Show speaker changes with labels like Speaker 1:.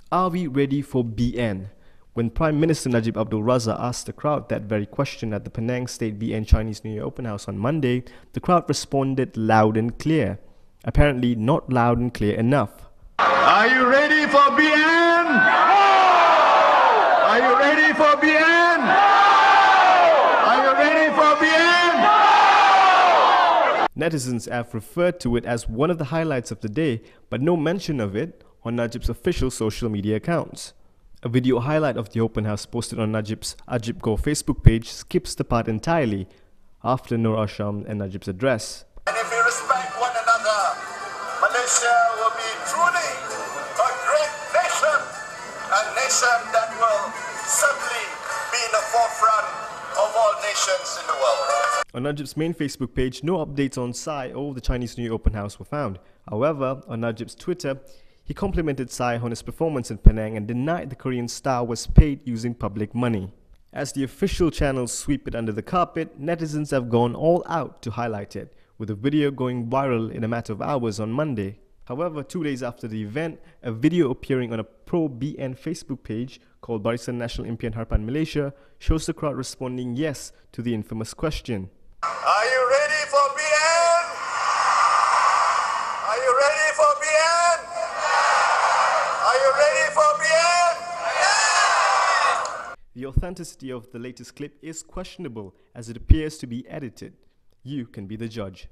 Speaker 1: Are we ready for BN? When Prime Minister Najib Abdul Razak asked the crowd that very question at the Penang State BN Chinese New Year Open House on Monday, the crowd responded loud and clear. Apparently not loud and clear enough.
Speaker 2: Are you ready for BN? Are you ready for BN? Are you ready for BN?
Speaker 1: Netizens have referred to it as one of the highlights of the day, but no mention of it on Najib's official social media accounts. A video highlight of the open house posted on Najib's Ajib Go Facebook page skips the part entirely after Nur Asham and Najib's address.
Speaker 3: And if we respect one another, Malaysia will be truly a great nation, a nation that will certainly be in the forefront of all nations in the world.
Speaker 1: On Najib's main Facebook page, no updates on Sai or the Chinese New Year Open House were found. However, on Najib's Twitter, he complimented Sai on his performance in Penang and denied the Korean star was paid using public money. As the official channels sweep it under the carpet, netizens have gone all out to highlight it, with a video going viral in a matter of hours on Monday. However, 2 days after the event, a video appearing on a pro-BN Facebook page called Barisan Nasional Impian Harapan Malaysia shows the crowd responding yes to the infamous question.
Speaker 3: Are you ready for BN? Are you ready for BN? Are you ready for BN?
Speaker 1: The authenticity of the latest clip is questionable as it appears to be edited. You can be the judge.